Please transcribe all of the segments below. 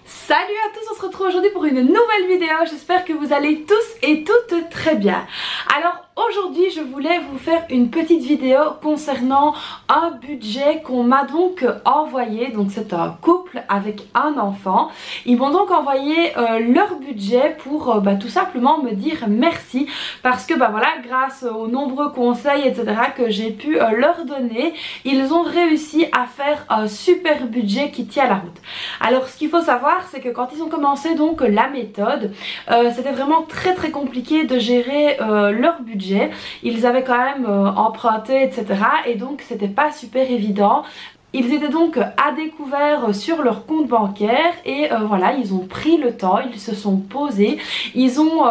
Salut à tous, on se retrouve aujourd'hui pour une nouvelle vidéo, j'espère que vous allez tous et toutes très bien. Alors aujourd'hui je voulais vous faire une petite vidéo concernant un budget qu'on m'a donc envoyé. Donc c'est un couple avec un enfant. Ils m'ont donc envoyé leur budget pour tout simplement me dire merci. Parce que voilà, grâce aux nombreux conseils etc que j'ai pu leur donner, ils ont réussi à faire un super budget qui tient la route. Alors ce qu'il faut savoir, c'est que quand ils ont commencé donc la méthode, c'était vraiment très compliqué de gérer leur budget. Ils avaient quand même emprunté etc. et donc c'était pas super évident. Ils étaient donc à découvert sur leur compte bancaire et voilà, ils ont pris le temps, ils se sont posés, ils ont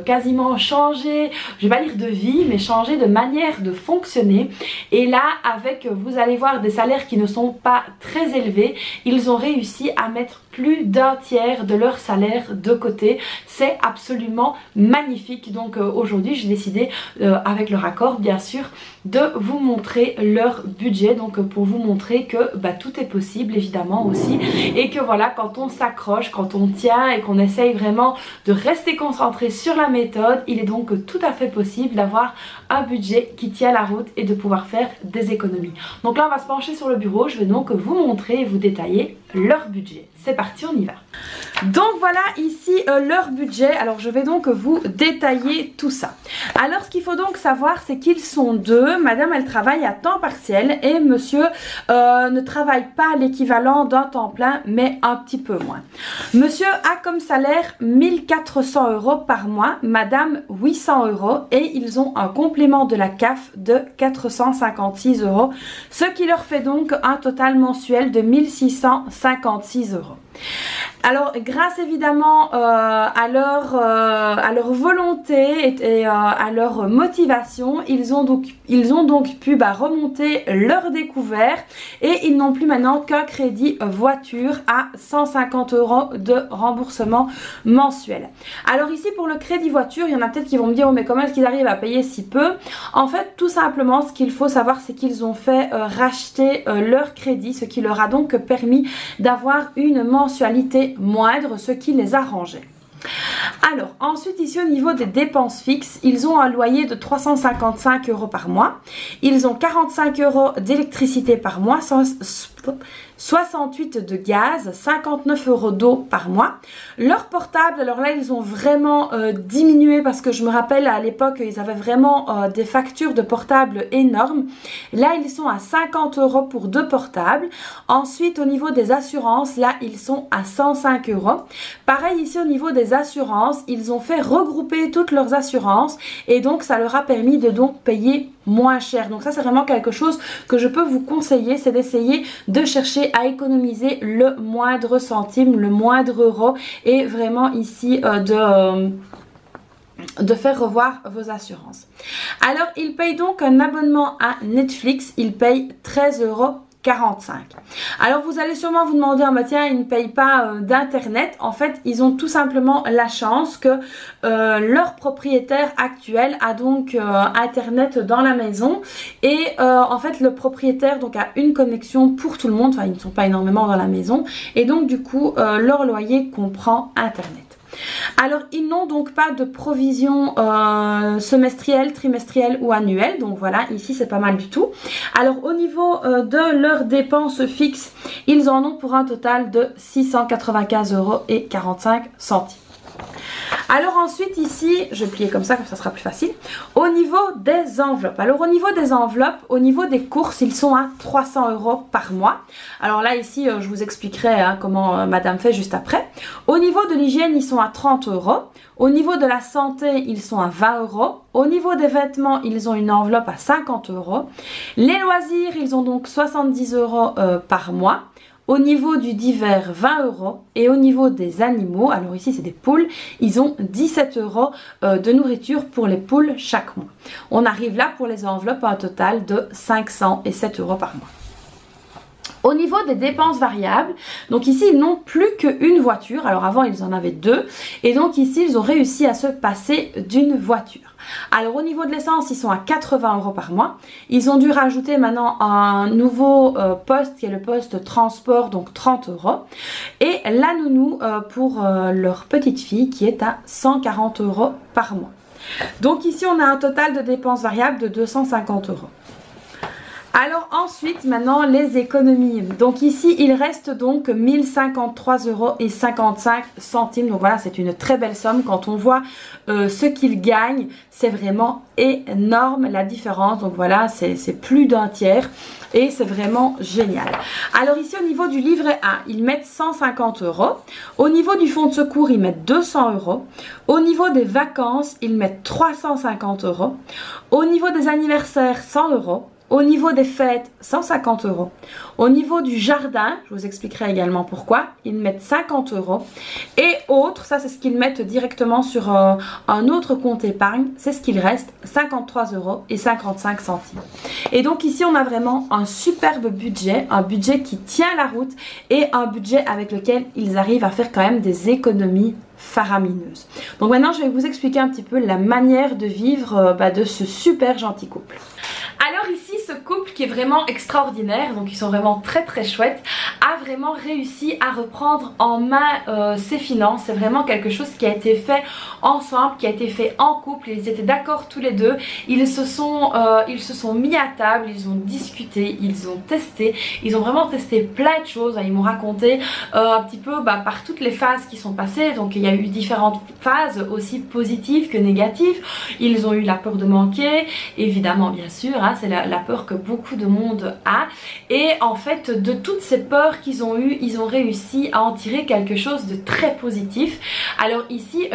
quasiment changé, je vais pas dire de vie, mais changé de manière de fonctionner. Et là, avec, vous allez voir, des salaires qui ne sont pas très élevés, ils ont réussi à mettre plus d'un tiers de leur salaire de côté. C'est absolument magnifique. Donc aujourd'hui, j'ai décidé, avec leur accord bien sûr, de vous montrer leur budget, donc pour vous montrer que tout est possible évidemment aussi, et que voilà, quand on s'accroche, quand on tient et qu'on essaye vraiment de rester concentré sur la méthode, il est donc tout à fait possible d'avoir un budget qui tient la route et de pouvoir faire des économies. Donc là on va se pencher sur le bureau, je vais donc vous montrer et vous détailler leur budget. C'est parti, on y va. Donc voilà ici leur budget. Alors je vais donc vous détailler tout ça. Alors ce qu'il faut donc savoir, c'est qu'ils sont deux. Madame elle travaille à temps partiel et monsieur ne travaille pas l'équivalent d'un temps plein, mais un petit peu moins. Monsieur a comme salaire 1400 € par mois, madame 800 € et ils ont un complément de la CAF de 456 €, ce qui leur fait donc un total mensuel de 1656 €. Alors grâce évidemment à leur volonté et à leur motivation, ils ont donc pu remonter leur découvert et ils n'ont plus maintenant qu'un crédit voiture à 150 € de remboursement mensuel. Alors ici pour le crédit voiture, il y en a peut-être qui vont me dire oh, mais comment est-ce qu'ils arrivent à payer si peu? En fait tout simplement ce qu'il faut savoir, c'est qu'ils ont fait racheter leur crédit, ce qui leur a donc permis d'avoir une mensualité moindre, ce qui les arrangeait. Alors ensuite ici au niveau des dépenses fixes, ils ont un loyer de 355 € par mois, ils ont 45 € d'électricité par mois, 68 de gaz, 59 € d'eau par mois. Leur portable, alors là ils ont vraiment diminué parce que je me rappelle à l'époque ils avaient vraiment des factures de portable énormes. Là ils sont à 50 € pour deux portables. Ensuite au niveau des assurances, là ils sont à 105 €. Pareil ici au niveau des assurances, ils ont fait regrouper toutes leurs assurances et donc ça leur a permis de donc payer moins cher. Donc ça c'est vraiment quelque chose que je peux vous conseiller, c'est d'essayer de chercher à économiser le moindre centime, le moindre euro et vraiment ici de faire revoir vos assurances. Alors ils payent donc un abonnement à Netflix, ils payent 13,45 €. Alors vous allez sûrement vous demander tiens ils ne payent pas d'internet. En fait ils ont tout simplement la chance que leur propriétaire actuel a donc internet dans la maison et en fait le propriétaire donc a une connexion pour tout le monde, enfin ils ne sont pas énormément dans la maison et donc du coup leur loyer comprend internet. Alors ils n'ont donc pas de provision semestrielle, trimestrielle ou annuelle, donc voilà ici c'est pas mal du tout. Alors au niveau de leurs dépenses fixes, ils en ont pour un total de 695,45 €. Alors ensuite ici, je vais plier comme ça sera plus facile. Au niveau des enveloppes, alors au niveau des enveloppes, au niveau des courses, ils sont à 300 € par mois. Alors là ici, je vous expliquerai comment madame fait juste après. Au niveau de l'hygiène, ils sont à 30 €. Au niveau de la santé, ils sont à 20 €. Au niveau des vêtements, ils ont une enveloppe à 50 €. Les loisirs, ils ont donc 70 € par mois. Au niveau du divers, 20 € et au niveau des animaux, alors ici c'est des poules, ils ont 17 € de nourriture pour les poules chaque mois. On arrive là pour les enveloppes à un total de 507 € par mois. Au niveau des dépenses variables, donc ici ils n'ont plus qu'une voiture, alors avant ils en avaient deux, et donc ici ils ont réussi à se passer d'une voiture. Alors au niveau de l'essence, ils sont à 80 € par mois. Ils ont dû rajouter maintenant un nouveau poste qui est le poste transport, donc 30 €. Et la nounou pour leur petite fille qui est à 140 € par mois. Donc ici on a un total de dépenses variables de 250 €. Alors ensuite, maintenant les économies. Donc ici, il reste donc 1053,55 €. Donc voilà, c'est une très belle somme. Quand on voit ce qu'ils gagnent, c'est vraiment énorme la différence. Donc voilà, c'est plus d'un tiers et c'est vraiment génial. Alors ici, au niveau du livret A, ils mettent 150 €. Au niveau du fonds de secours, ils mettent 200 €. Au niveau des vacances, ils mettent 350 €. Au niveau des anniversaires, 100 €. Au niveau des fêtes, 150 €. Au niveau du jardin, je vous expliquerai également pourquoi, ils mettent 50 €. Et autres, ça c'est ce qu'ils mettent directement sur un autre compte épargne, c'est ce qu'il reste, 53,55 €. Et donc ici on a vraiment un superbe budget, un budget qui tient la route et un budget avec lequel ils arrivent à faire quand même des économies faramineuses. Donc maintenant je vais vous expliquer un petit peu la manière de vivre de ce super gentil couple. Alors ici ce couple qui est vraiment extraordinaire, donc ils sont vraiment très très chouettes, a vraiment réussi à reprendre en main ses finances. C'est vraiment quelque chose qui a été fait ensemble, qui a été fait en couple. Ils étaient d'accord tous les deux, ils se sont mis à table, ils ont discuté, ils ont testé, ils ont vraiment testé plein de choses. Ils m'ont raconté un petit peu par toutes les phases qui sont passées. Donc il y a eu différentes phases, aussi positives que négatives. Ils ont eu la peur de manquer, évidemment bien sûr, hein, c'est la peur que beaucoup de monde a. Et en fait de toutes ces peurs qu'ils ont eues, ils ont réussi à en tirer quelque chose de très positif. Alors ici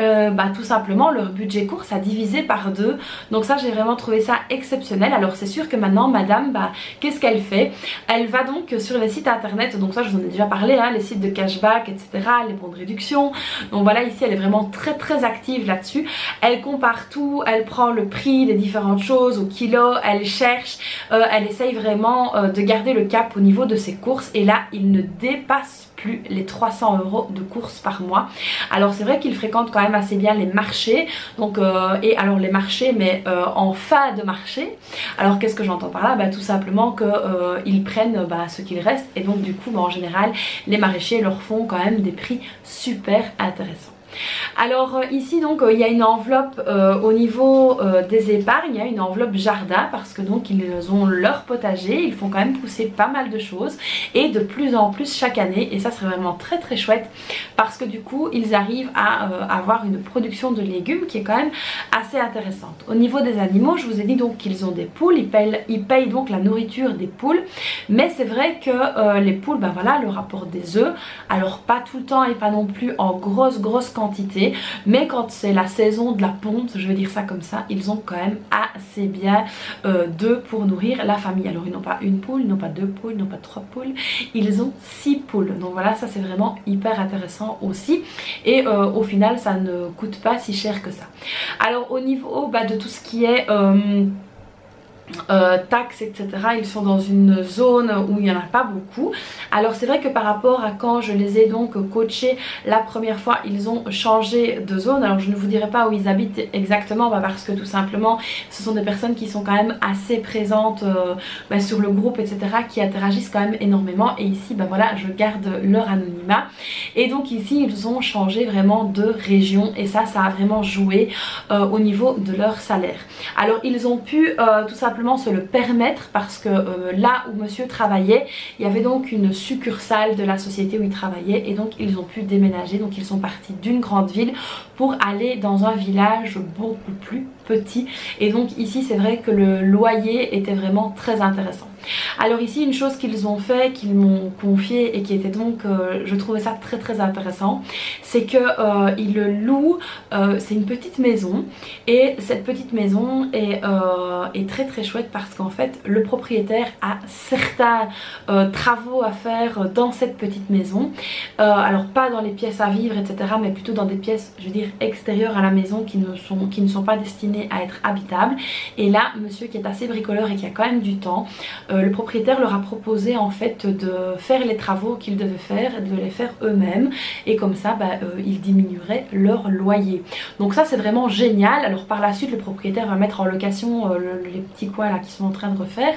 tout simplement leur budget course a divisé par 2. Donc ça j'ai vraiment trouvé ça exceptionnel. Alors c'est sûr que maintenant madame, qu'est-ce qu'elle fait? Elle va donc sur les sites internet, donc ça je vous en ai déjà parlé, hein, les sites de cashback etc, les bons de réduction. Donc voilà, ici elle est vraiment très très active là-dessus. Elle compare tout, elle prend le prix des différentes choses au kilo, elle cherche, elle essaye vraiment de garder le cap au niveau de ses courses. Et là il ne dépasse plus les 300 € de courses par mois. Alors c'est vrai qu'il fréquente quand même assez bien les marchés, donc et alors les marchés mais en fin de marché. Alors qu'est-ce que j'entends par là? Tout simplement que ils prennent ce qu'il reste, et donc du coup en général les maraîchers leur font quand même des prix super intéressants. Alors ici donc il y a une enveloppe au niveau des épargnes, il y a une enveloppe jardin parce que donc ils ont leur potager, ils font quand même pousser pas mal de choses et de plus en plus chaque année, et ça serait vraiment très très chouette parce que du coup ils arrivent à avoir une production de légumes qui est quand même assez intéressante. Au niveau des animaux, je vous ai dit donc qu'ils ont des poules, ils payent donc la nourriture des poules, mais c'est vrai que les poules voilà, leur apportent des œufs, alors pas tout le temps et pas non plus en grosse quantité, mais quand c'est la saison de la ponte, je vais dire ça comme ça, ils ont quand même assez bien d'œufs pour nourrir la famille. Alors ils n'ont pas une poule, ils n'ont pas deux poules, ils n'ont pas trois poules, ils ont 6 poules. Donc voilà, ça c'est vraiment hyper intéressant aussi, et au final ça ne coûte pas si cher que ça. Alors au niveau de tout ce qui est taxes etc, ils sont dans une zone où il n'y en a pas beaucoup. Alors c'est vrai que par rapport à quand je les ai donc coachés la première fois, ils ont changé de zone. Alors je ne vous dirai pas où ils habitent exactement, parce que tout simplement ce sont des personnes qui sont quand même assez présentes sur le groupe etc, qui interagissent quand même énormément, et ici voilà, je garde leur anonymat. Et donc ici ils ont changé vraiment de région, et ça a vraiment joué au niveau de leur salaire. Alors ils ont pu tout simplement se le permettre parce que là où monsieur travaillait, il y avait donc une succursale de la société où il travaillait, et donc ils ont pu déménager. Donc ils sont partis d'une grande ville pour aller dans un village beaucoup plus petit, et donc ici c'est vrai que le loyer était vraiment très intéressant. Alors ici une chose qu'ils ont fait, qu'ils m'ont confié et qui était donc je trouvais ça très intéressant, c'est que ils le louent, c'est une petite maison, et cette petite maison est très chouette parce qu'en fait le propriétaire a certains travaux à faire dans cette petite maison, alors pas dans les pièces à vivre etc, mais plutôt dans des pièces, je veux dire, extérieures à la maison, qui ne sont pas destinées amené à être habitable. Et là, monsieur qui est assez bricoleur et qui a quand même du temps, le propriétaire leur a proposé en fait de faire les travaux qu'ils devaient faire, de les faire eux-mêmes, et comme ça ils diminueraient leur loyer. Donc ça c'est vraiment génial. Alors par la suite le propriétaire va mettre en location les petits coins là qui sont en train de refaire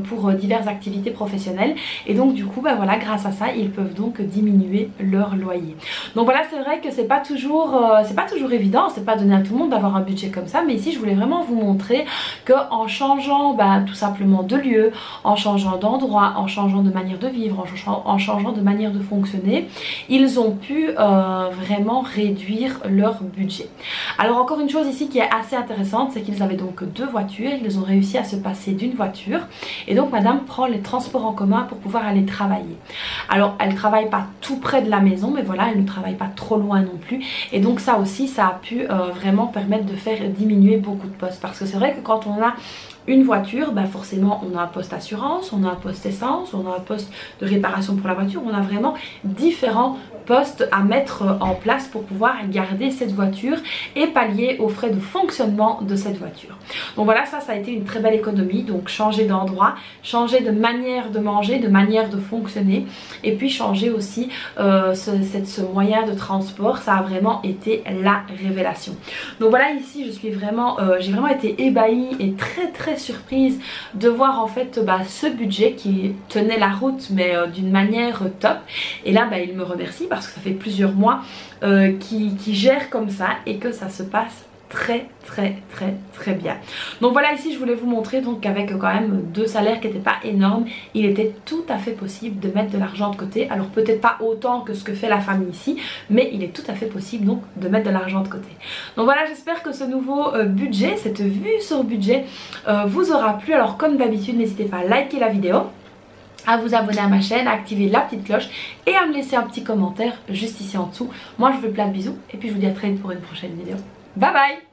pour diverses activités professionnelles, et donc du coup voilà, grâce à ça ils peuvent donc diminuer leur loyer. Donc voilà, c'est vrai que c'est pas toujours évident, c'est pas donné à tout le monde d'avoir un budget comme ça, mais ici je voulais vraiment vous montrer que en changeant tout simplement de lieu, en changeant d'endroit, en changeant de manière de vivre, en changeant de manière de fonctionner, ils ont pu vraiment réduire leur budget. Alors encore une chose ici qui est assez intéressante, c'est qu'ils avaient donc 2 voitures, ils ont réussi à se passer d'une voiture, et donc madame prend les transports en commun pour pouvoir aller travailler. Alors elle travaille pas tout près de la maison, mais voilà, elle ne travaille pas trop loin non plus, et donc ça aussi ça a pu vraiment permettre de faire diminuer beaucoup de postes, parce que c'est vrai que quand on a une voiture, forcément on a un poste assurance, on a un poste essence, on a un poste de réparation pour la voiture, on a vraiment différents postes à mettre en place pour pouvoir garder cette voiture et pallier aux frais de fonctionnement de cette voiture. Donc voilà, ça a été une très belle économie. Donc changer d'endroit, changer de manière de manger, de manière de fonctionner, et puis changer aussi ce moyen de transport, ça a vraiment été la révélation. Donc voilà, ici je suis vraiment, j'ai vraiment été ébahie et très surprise de voir en fait ce budget qui tenait la route, mais d'une manière top. Et là il me remercie parce que ça fait plusieurs mois qui gère comme ça et que ça se passe très bien. Donc voilà, ici je voulais vous montrer donc qu'avec quand même 2 salaires qui n'étaient pas énormes, il était tout à fait possible de mettre de l'argent de côté. Alors peut-être pas autant que ce que fait la famille ici, mais il est tout à fait possible donc de mettre de l'argent de côté. Donc voilà, j'espère que ce nouveau budget, cette vue sur budget vous aura plu. Alors comme d'habitude, n'hésitez pas à liker la vidéo, à vous abonner à ma chaîne, à activer la petite cloche et à me laisser un petit commentaire juste ici en dessous. Moi je vous fais plein de bisous et puis je vous dis à très vite pour une prochaine vidéo. Bye bye!